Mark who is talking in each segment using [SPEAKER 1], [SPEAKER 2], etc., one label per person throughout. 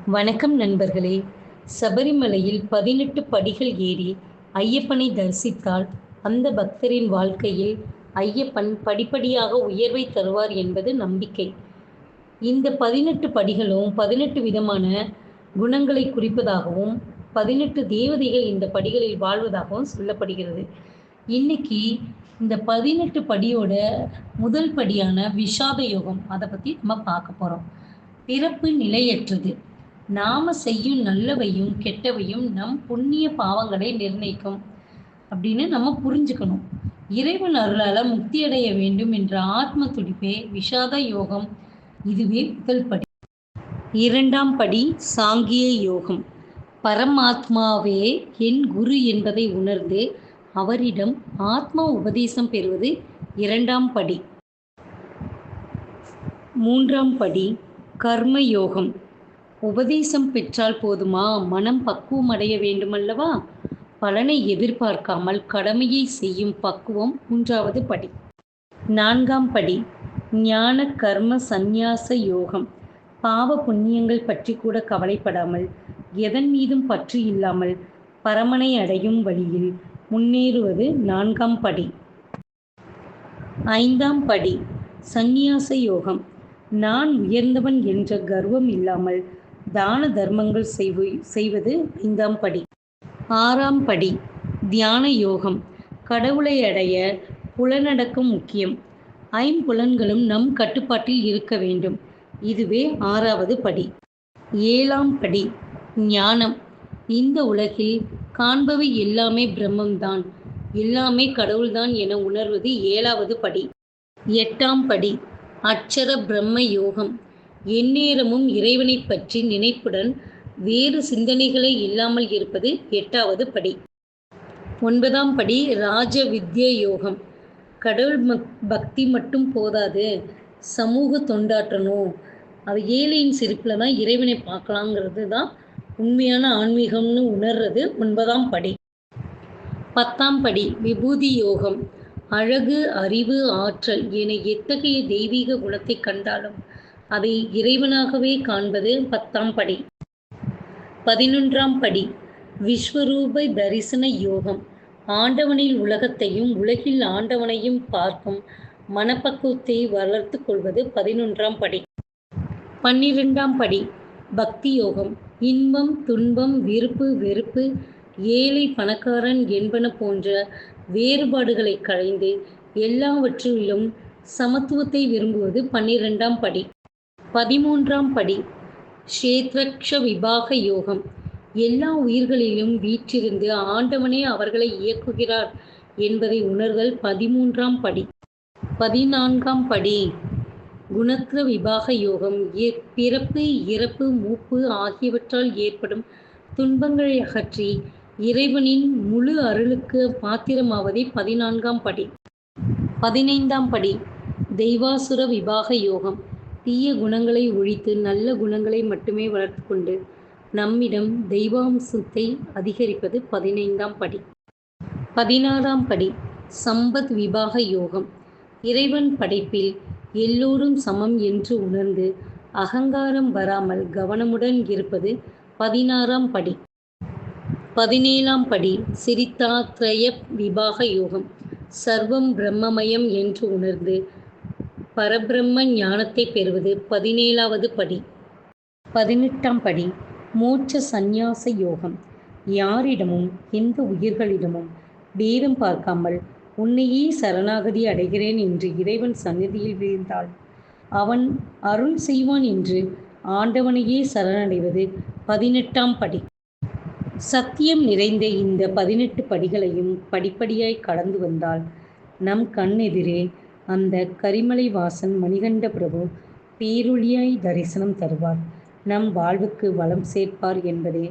[SPEAKER 1] வணக்கம் நண்பர்களே. சபரிமலையில் 18 படிகள் ஏறி ஐயப்பனை தரிசித்தால் அந்த பக்தரின் வாழ்க்கையில் ஐயப்பன் படிப்படியாக உயர்வை தருவார் என்பது நம்பிக்கை. இந்த 18 படிகளும் 18 விதமான குணங்களை குறிப்பதாகவும் 18 தேவதைகள் இந்த படிகளில் வாழ்வதாகவும் சொல்லப்படுகிறது. இன்னைக்கு இந்த 18 படியோட முதல் படியான விஷாத யோகம் அதை பற்றி நம்ம பார்க்க போகிறோம். பிறப்பு நிலையற்றது. நாம செய்யும் நல்லவையும் கெட்டவையும் நம் புண்ணிய பாவங்களை நிர்ணயிக்கும் அப்படின்னு நம்ம புரிஞ்சுக்கணும். இறைவன் அருளால முக்தி அடைய வேண்டும் என்ற ஆத்ம துடிப்பே விஷாத யோகம். இதுவே முதல் படி. இரண்டாம் படி சாங்கிய யோகம். பரமாத்மாவே என் குரு என்பதை உணர்ந்து அவரிடம் ஆத்ம உபதேசம் பெறுவது இரண்டாம் படி. மூன்றாம் படி கர்ம யோகம். உபதேசம் பெற்றால் போதுமா? மனம் பக்குவம் அடைய வேண்டுமல்லவா? பலனை எதிர்பார்க்காமல் கடமையை செய்யும் பக்குவம் மூன்றாவது படி. நான்காம் படி ஞான கர்ம சந்நியாச யோகம். பாவ புண்ணியங்கள் பற்றி கூட கவலைப்படாமல் எதன் மீதும் பற்று இல்லாமல் பரமனை அடையும் வழியில் முன்னேறுவது நான்காம் படி. ஐந்தாம் படி சந்நியாச யோகம். நான் உயர்ந்தவன் என்ற கர்வம் இல்லாமல் தான தர்மங்கள் செய்வது ஐந்தாம் படி. ஆறாம் படி தியான யோகம். கடவுளை அடைய புலனடக்கம் முக்கியம். ஐம்புலன்களும் நம் கட்டுப்பாட்டில் இருக்க வேண்டும். இதுவே ஆறாவது படி. ஏழாம் படி ஞானம். இந்த உலகில் காண்பவை எல்லாமே பிரம்மம்தான், எல்லாமே கடவுள்தான் என உணர்வது ஏழாவது படி. எட்டாம் படி அட்சர பிரம்ம யோகம். எந்நேரமும் இறைவனை பற்றி நினைப்புடன் வேறு சிந்தனைகளே இல்லாமல் இருப்பது எட்டாவது படி. ஒன்பதாம் படி ராஜ வித்ய யோகம். கடவுள் பக்தி மட்டும் போதாது, சமூக தொண்டாற்றணும். அது ஏழையின் சிரிப்பில் தான் இறைவனை பார்க்கலாங்கிறது தான் உண்மையான ஆன்மீகம்னு உணர்றது ஒன்பதாம் படி. பத்தாம் படி விபூதி யோகம். அழகு, அறிவு, ஆற்றல் என எத்தகைய தெய்வீக குணத்தை கண்டாலும் அதை இறைவனாகவே காண்பது பத்தாம் படி. 11ஆம் படி விஸ்வரூப தரிசன யோகம். ஆண்டவனில் உலகத்தையும் உலகில் ஆண்டவனையும் பார்க்கும் மனப்பக்குவத்தை வளர்த்து கொள்வது 11ஆம் படி. 12ஆம் படி பக்தி யோகம். இன்பம், துன்பம், விருப்பு, வெறுப்பு, ஏழை, பணக்காரன் என்பன போன்ற வேறுபாடுகளை களைந்து எல்லாவற்றிலும் சமத்துவத்தை விரும்புவது 12ஆம் படி. 13ஆம் படி க்ஷேத்ரக்ஷ விபாக யோகம். எல்லா உயிர்களிலும் வீற்றிருந்து ஆண்டவனே அவர்களை இயக்குகிறார் என்பதை உணர்தல் 13ஆம் படி. 14ஆம் படி குணத்ர விபாக யோகம். பிறப்பு, இறப்பு, மூப்பு ஆகியவற்றால் ஏற்படும் துன்பங்களை அகற்றி இறைவனின் முழு அருளுக்கு பாத்திரமாவதே 14ஆம் படி. 15ஆம் படி தெய்வாசுர விபாக யோகம். தீய குணங்களை ஒழித்து நல்ல குணங்களை மட்டுமே வளர்த்து கொண்டு நம்மிடம் தெய்வாம்சத்தை அதிகரிப்பது 15ஆம் படி. 16ஆம் படி சம்பத் விபாக யோகம். இறைவன் படைப்பில் எல்லோரும் சமம் என்று உணர்ந்து அகங்காரம் வராமல் கவனமுடன் இருப்பது 16ஆம் படி. 17ஆம் படி சிரித்தாத்ரய விபாக யோகம். சர்வம் பிரம்மமயம் என்று உணர்ந்து பரபிரம்ம ஞானத்தை பெறுவது 17ஆவது படி. 18ஆம் படி மோட்ச சந்நியாச யோகம். யாரிடமும் எந்த உயிர்களிடமும் பேதம் பார்க்காமல் உன்னையே சரணாகதி அடைகிறேன் என்று இறைவன் சந்நிதியில் வீழ்ந்தால் அவன் அருள் செய்வான் என்று ஆண்டவனையே சரணடைவது 18ஆம் படி. சத்தியம் நிறைந்த இந்த 18 படிகளையும் படிப்படியாய் கடந்து வந்தால் நம் கண்ணெதிரே அந்த கரிமலை வாசன் மணிகண்ட பிரபு பேரொளியாய் தரிசனம் தருவார், நம் வாழ்வுக்கு வளம் சேர்ப்பார் என்பதே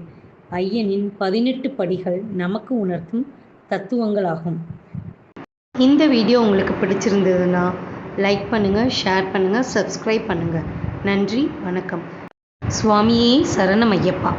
[SPEAKER 1] ஐயனின் 18 படிகள் நமக்கு உணர்த்தும் தத்துவங்களாகும். இந்த வீடியோ உங்களுக்கு பிடிச்சிருந்ததுன்னா லைக் பண்ணுங்கள், ஷேர் பண்ணுங்கள், சப்ஸ்கிரைப் பண்ணுங்கள். நன்றி, வணக்கம். சுவாமியே சரணம் ஐயப்பா.